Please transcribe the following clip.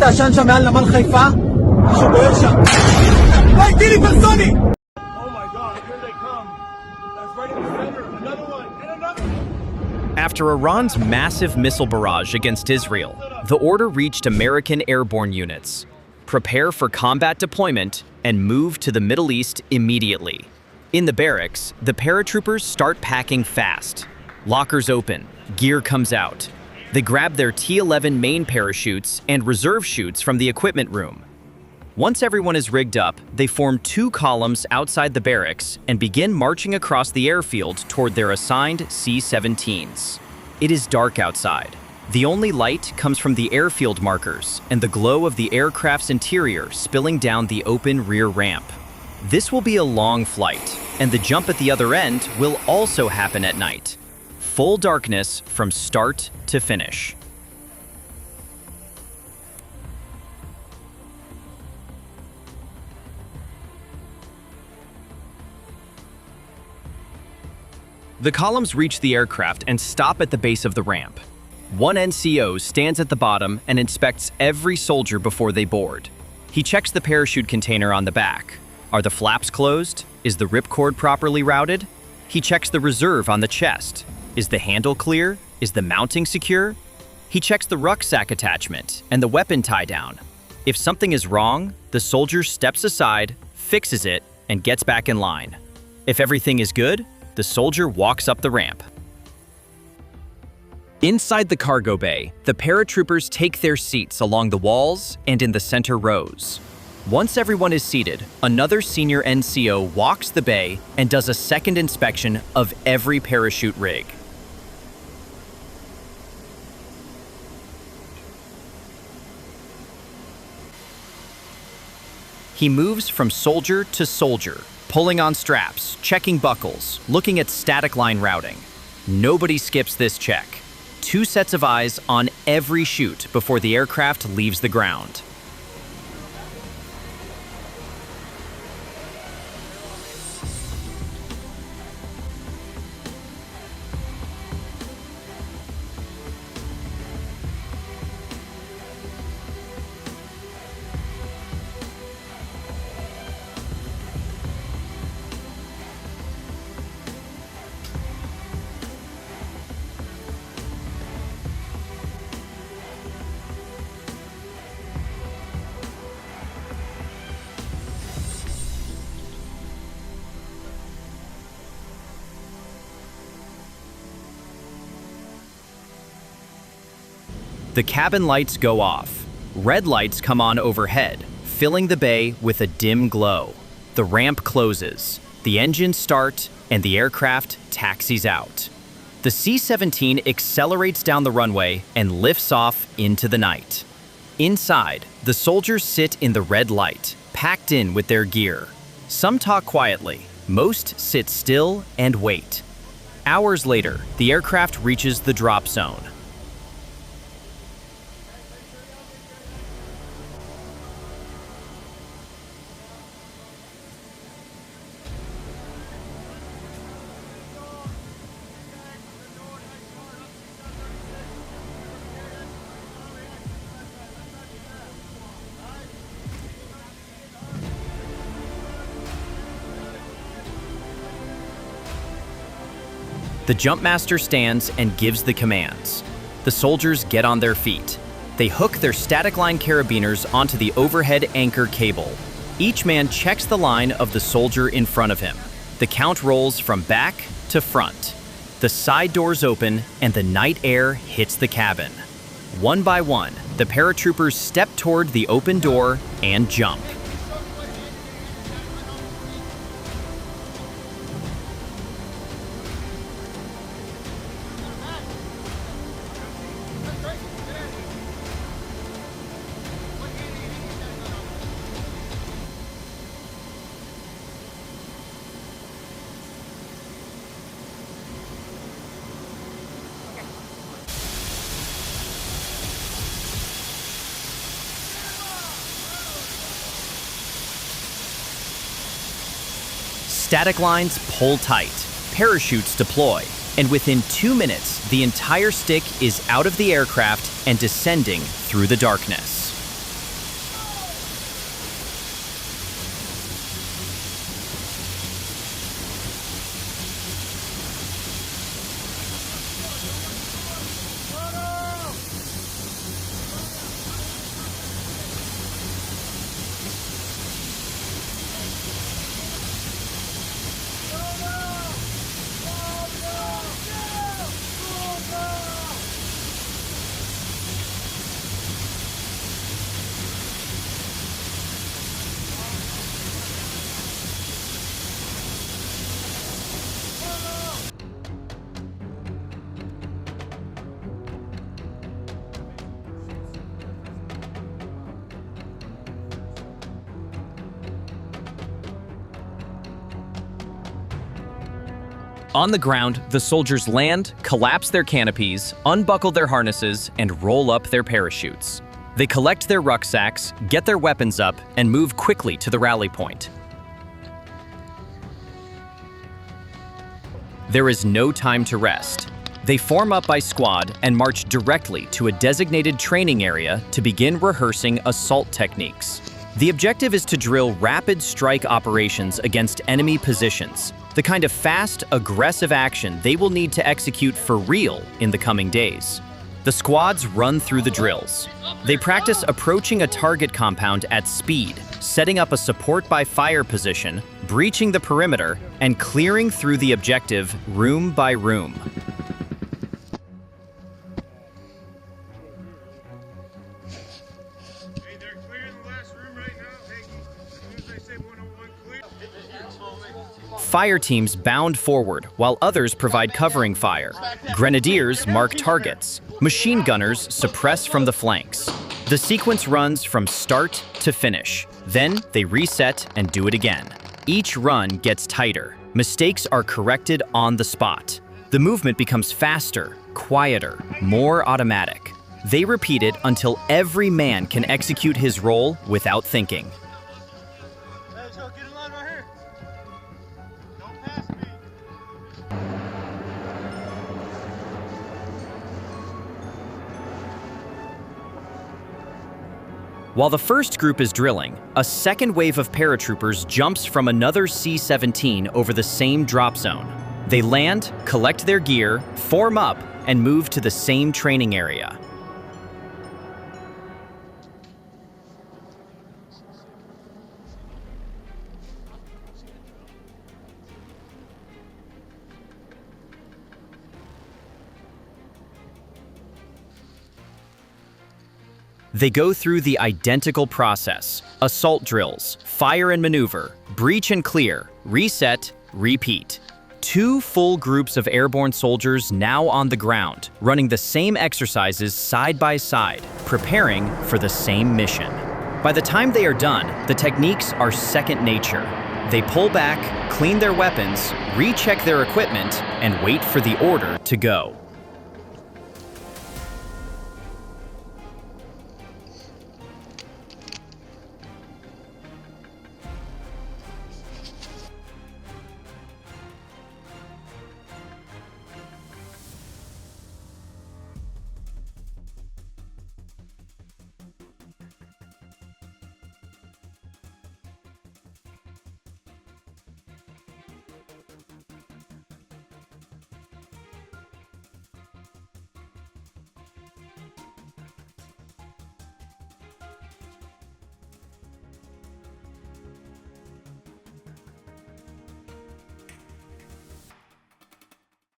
העשן שם מעל נמל חיפה? משהו בוער שם. וואי, טילי פרסוני! Oh my God, here they come. That's right in the center. Another one, and another one. After Iran's massive missile barrage against Israel, the order reached American airborne units. Prepare for combat deployment and move to the Middle East immediately. In the barracks, the paratroopers start packing fast. Lockers open, gear comes out. They grab their T-11 main parachutes and reserve chutes from the equipment room. Once everyone is rigged up, they form two columns outside the barracks and begin marching across the airfield toward their assigned C-17s. It is dark outside. The only light comes from the airfield markers and the glow of the aircraft's interior spilling down the open rear ramp. This will be a long flight, and the jump at the other end will also happen at night. Full darkness from start to finish. The columns reach the aircraft and stop at the base of the ramp. One NCO stands at the bottom and inspects every soldier before they board. He checks the parachute container on the back. Are the flaps closed? Is the ripcord properly routed? He checks the reserve on the chest. Is the handle clear? Is the mounting secure? He checks the rucksack attachment and the weapon tie-down. If something is wrong, the soldier steps aside, fixes it, and gets back in line. If everything is good, the soldier walks up the ramp. Inside the cargo bay, the paratroopers take their seats along the walls and in the center rows. Once everyone is seated, another senior NCO walks the bay and does a second inspection of every parachute rig. He moves from soldier to soldier, pulling on straps, checking buckles, looking at static line routing. Nobody skips this check. 2 sets of eyes on every chute before the aircraft leaves the ground. The cabin lights go off. Red lights come on overhead, filling the bay with a dim glow. The ramp closes, the engines start, and the aircraft taxis out. The C-17 accelerates down the runway and lifts off into the night. Inside, the soldiers sit in the red light, packed in with their gear. Some talk quietly, most sit still and wait. Hours later, the aircraft reaches the drop zone. The Jumpmaster stands and gives the commands. The soldiers get on their feet. They hook their static line carabiners onto the overhead anchor cable. Each man checks the line of the soldier in front of him. The count rolls from back to front. The side doors open and the night air hits the cabin. One by one, the paratroopers step toward the open door and jump. Static lines pull tight, parachutes deploy, and within 2 minutes, the entire stick is out of the aircraft and descending through the darkness. On the ground, the soldiers land, collapse their canopies, unbuckle their harnesses, and roll up their parachutes. They collect their rucksacks, get their weapons up, and move quickly to the rally point. There is no time to rest. They form up by squad and march directly to a designated training area to begin rehearsing assault techniques. The objective is to drill rapid strike operations against enemy positions, the kind of fast, aggressive action they will need to execute for real in the coming days. The squads run through the drills. They practice approaching a target compound at speed, setting up a support by fire position, breaching the perimeter, and clearing through the objective room by room. Hey, they're clearing the last room right now, Peggy. As soon as they say 101 clear. Fire teams bound forward while others provide covering fire. Grenadiers mark targets. Machine gunners suppress from the flanks. The sequence runs from start to finish. Then they reset and do it again. Each run gets tighter. Mistakes are corrected on the spot. The movement becomes faster, quieter, more automatic. They repeat it until every man can execute his role without thinking. Let's go, get in line right here. Don't pass me. While the first group is drilling, a second wave of paratroopers jumps from another C-17 over the same drop zone. They land, collect their gear, form up, and move to the same training area. They go through the identical process: assault drills, fire and maneuver, breach and clear, reset, repeat. Two full groups of airborne soldiers now on the ground, running the same exercises side by side, preparing for the same mission. By the time they are done, the techniques are second nature. They pull back, clean their weapons, recheck their equipment, and wait for the order to go.